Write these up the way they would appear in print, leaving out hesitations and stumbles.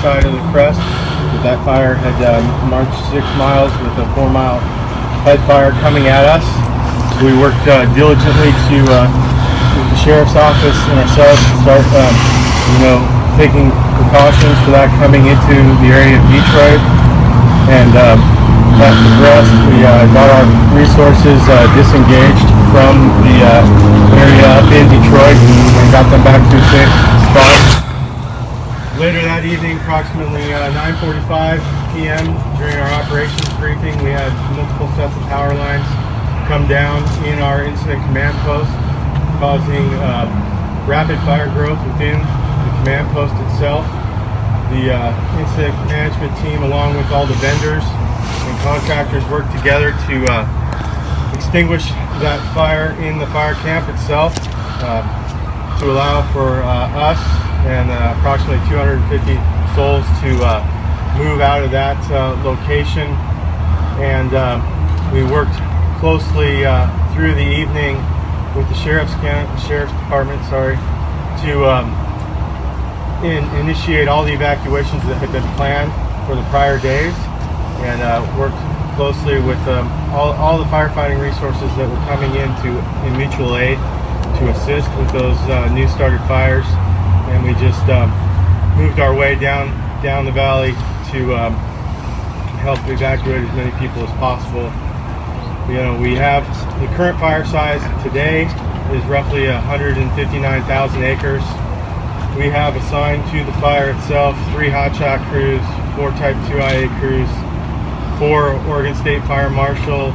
side of the crest. That fire had marched 6 miles with a 4-mile head fire coming at us. We worked diligently to, with the sheriff's office and ourselves, start, taking precautions for that coming into the area of Detroit. And that progressed. We got our resources disengaged from the area up in Detroit and got them back to a safe spot. Later that evening, approximately 9:45 p.m., during our operations briefing, we had multiple sets of power lines come down in our incident command post, causing rapid fire growth within the command post itself. The incident management team, along with all the vendors and contractors, worked together to extinguish that fire in the fire camp itself, to allow for us and approximately 250 souls to move out of that location. And we worked closely through the evening with the sheriff's department, to initiate all the evacuations that had been planned for the prior days, and worked closely with all the firefighting resources that were coming in mutual aid to assist with those new started fires. And we just moved our way down the valley to help evacuate as many people as possible. We have the current fire size today is roughly 159,000 acres. We have assigned to the fire itself 3 hot shot crews, 4 Type 2IA crews, 4 Oregon State Fire Marshal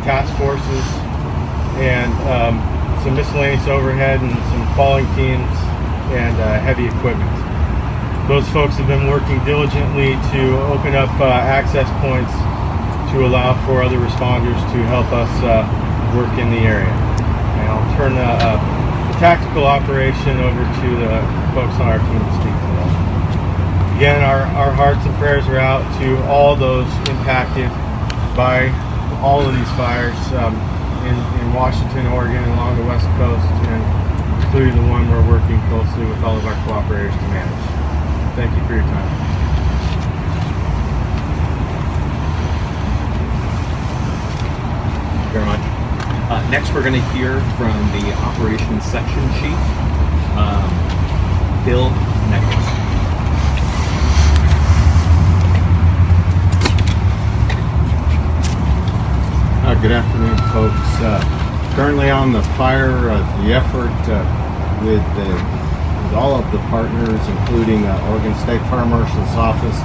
task forces, and some miscellaneous overhead and some falling teams and heavy equipment. Those folks have been working diligently to open up access points to allow for other responders to help us work in the area. And I'll turn the tactical operation over to the folks on our team to speak to that. Again, our hearts and prayers are out to all those impacted by all of these fires in Washington, Oregon, along the West Coast, and including the one we're working closely with all of our cooperators to manage. Thank you for your time. Thank you very much. Next, we're going to hear from the operations section chief, Bill Nichols. Good afternoon, folks. Currently on the fire, the effort with all of the partners, including Oregon State Fire Marshal's Office,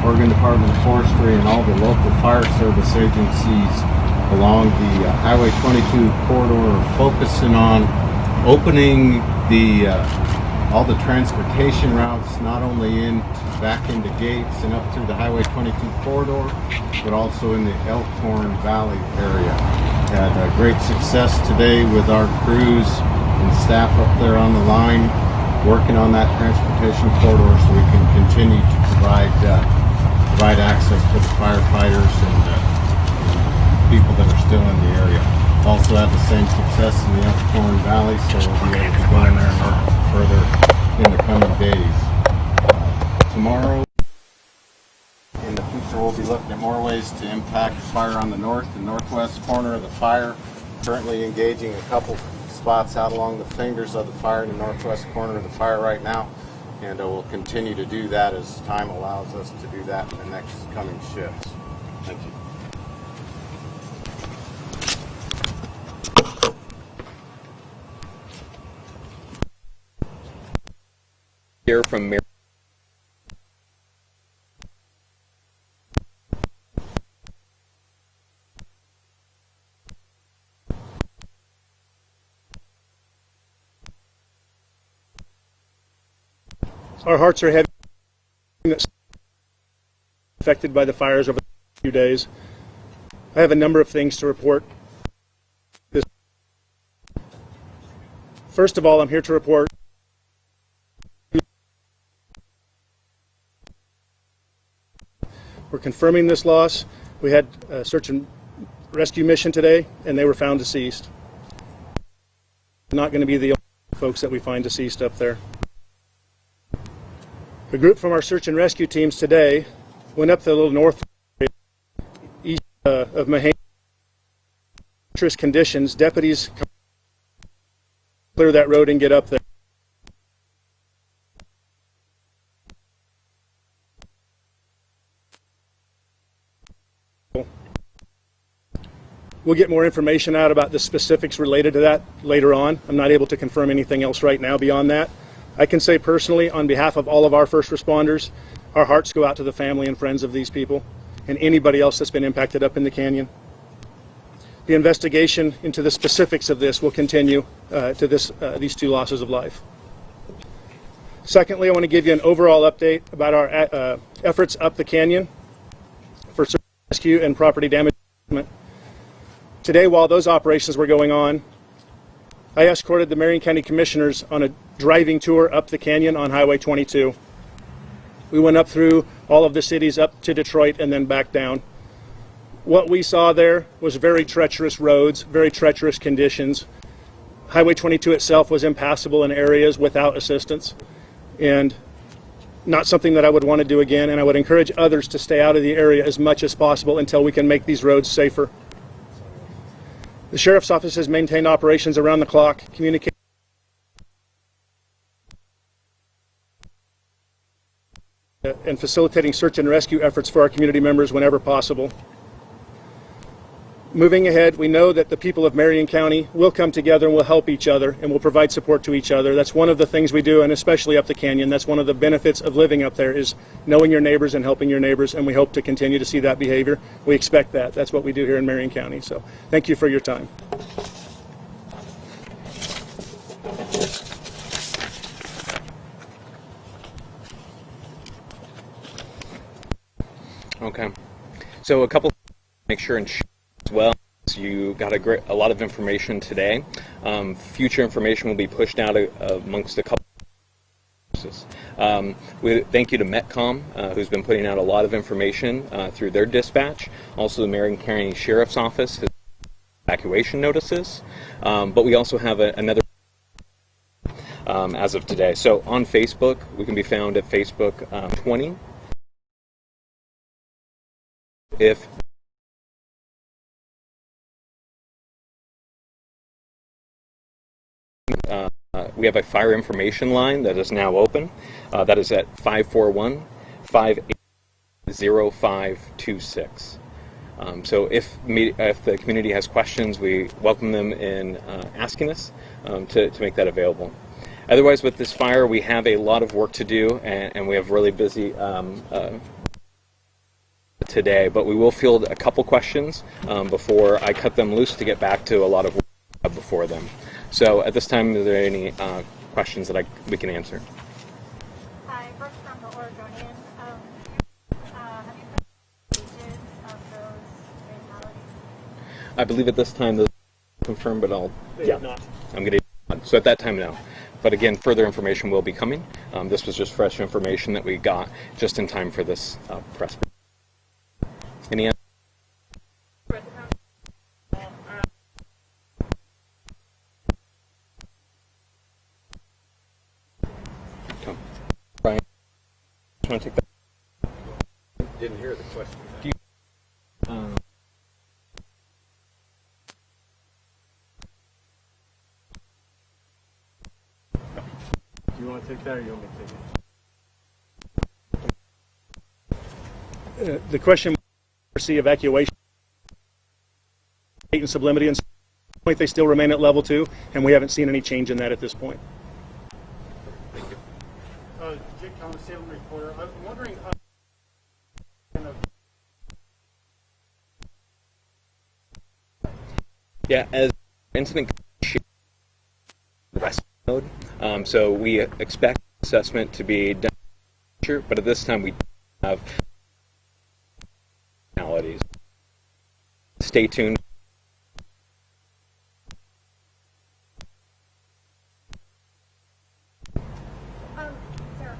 Oregon Department of Forestry, and all the local fire service agencies along the Highway 22 corridor, focusing on opening all the transportation routes, not only back into Gates and up through the Highway 22 corridor, but also in the Elkhorn Valley area. Had great success today with our crews and staff up there on the line, working on that transportation corridor so we can continue to provide access to the firefighters and people that are still in the area. Also had the same success in the Elkhorn Valley, so we'll be able to go in there and look further in the coming days. Tomorrow, in the future, we'll be looking at more ways to impact the fire on the north and northwest corner of the fire. Currently engaging a couple spots out along the fingers of the fire in the northwest corner of the fire right now, and we'll continue to do that as time allows us to do that in the next coming shifts. Thank you. Hear from Marion. Our hearts are heavy, affected by the fires over the few days. I have a number of things to report. First of all, I'm here to report we're confirming this loss. We had a search and rescue mission today, and they were found deceased. Not going to be the only folks that we find deceased up there. A group from our search and rescue teams today went up the little north east of Mahane. Treacherous conditions, deputies clear that road and get up there. We'll get more information out about the specifics related to that later on. I'm not able to confirm anything else right now beyond that. I can say personally, on behalf of all of our first responders, our hearts go out to the family and friends of these people and anybody else that's been impacted up in the canyon. The investigation into the specifics of this will continue to these two losses of life. Secondly, I want to give you an overall update about our efforts up the canyon for search and rescue and property damage management. Today, while those operations were going on, I escorted the Marion County Commissioners on a driving tour up the canyon on Highway 22. We went up through all of the cities up to Detroit and then back down. What we saw there was very treacherous roads, very treacherous conditions. Highway 22 itself was impassable in areas without assistance, and not something that I would want to do again, and I would encourage others to stay out of the area as much as possible until we can make these roads safer. The Sheriff's Office has maintained operations around the clock, communicating and facilitating search and rescue efforts for our community members whenever possible. Moving ahead, we know that the people of Marion County will come together and will help each other and will provide support to each other. That's one of the things we do, and especially up the canyon. That's one of the benefits of living up there, is knowing your neighbors and helping your neighbors, and we hope to continue to see that behavior. We expect that. That's what we do here in Marion County. So thank you for your time. Okay. So a couple make sure and as well. You got a lot of information today. Future information will be pushed out amongst a couple of sources. We thank you to Metcom, who's been putting out a lot of information through their dispatch. Also, the Marion County Sheriff's Office has evacuation notices. But we also have another as of today. So on Facebook, we can be found at Facebook 20. If we have a fire information line that is now open. That is at 541-580-0526. So if the community has questions, we welcome them in asking us to make that available. Otherwise, with this fire, we have a lot of work to do, and we have really busy today, but we will field a couple questions before I cut them loose to get back to a lot of work before them. So at this time, are there any questions that we can answer? Hi, Brooke from the Oregonian. Have you put pages of those fatalities? I believe at this time those are confirmed, but I'm going to. So at that time, no. But again, further information will be coming. This was just fresh information that we got just in time for this press. Any answers? Brian, you want to take that? Didn't hear the question. Do you, Do you want to take that, or you want me to take it? The question: see evacuation and sublimity, and at this point they still remain at level 2, and we haven't seen any change in that at this point. Jake Thomas, Salem reporter. I'm wondering. Yeah, as incident rescue mode, so we expect assessment to be done, but at this time we don't have fatalities. Stay tuned. Sarah.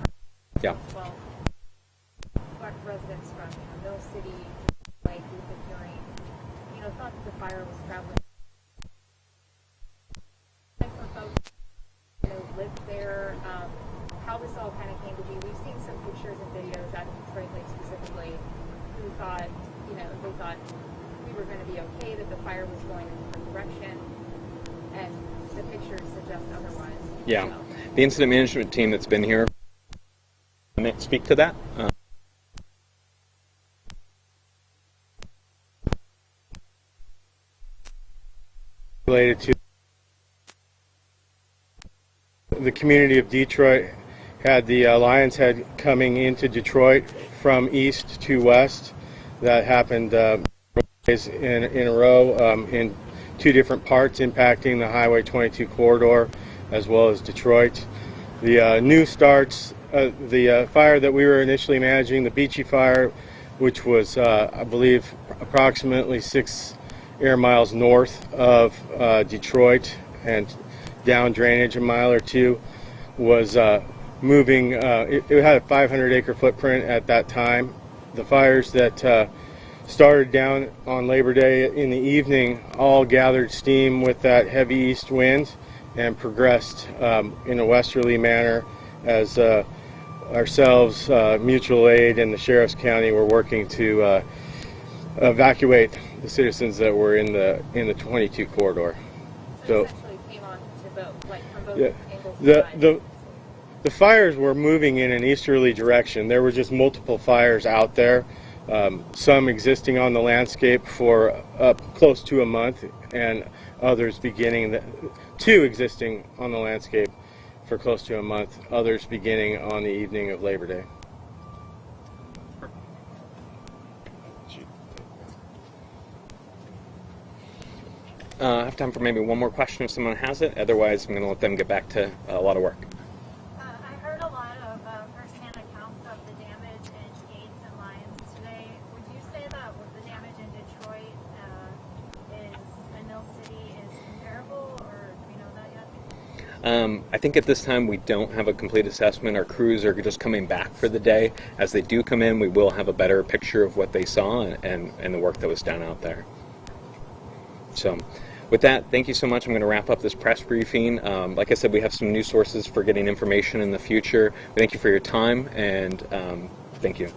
Yeah. Well, black residents from Mill City, like we've been hearing, thought that the fire was traveling. For folks who lived there, how this all kind of came to be. We've seen some Detroit Lake specifically, who thought, they thought we were going to be okay, that the fire was going in a different direction, and the pictures suggest otherwise. Yeah. So. The incident management team that's been here, speak to that. Related to the community of Detroit, had the Lions Head coming into Detroit from east to west. That happened in a row in two different parts, impacting the Highway 22 corridor as well as Detroit. The new starts, the fire that we were initially managing, the Beachy Fire, which was, I believe, approximately 6 air miles north of Detroit and down drainage a mile or two, was moving. It had a 500-acre footprint at that time. The fires that started down on Labor Day in the evening all gathered steam with that heavy east wind and progressed in a westerly manner as ourselves, mutual aid, and the Sheriff's County were working to evacuate the citizens that were in the 22 corridor. So essentially came on to both, like from both angles. The fires were moving in an easterly direction. There were just multiple fires out there, some existing on the landscape for close to a month, and others two existing on the landscape for close to a month, others beginning on the evening of Labor Day. I have time for maybe one more question if someone has it. Otherwise, I'm going to let them get back to a lot of work. I heard a lot of first-hand accounts of the damage in Gates and Lyons today. Would you say that with the damage in Detroit and Mill City is comparable, or do we know that yet? I think at this time we don't have a complete assessment. Our crews are just coming back for the day. As they do come in, we will have a better picture of what they saw and the work that was done out there. So, with that, thank you so much. I'm going to wrap up this press briefing. Like I said, we have some new sources for getting information in the future. Thank you for your time, and thank you.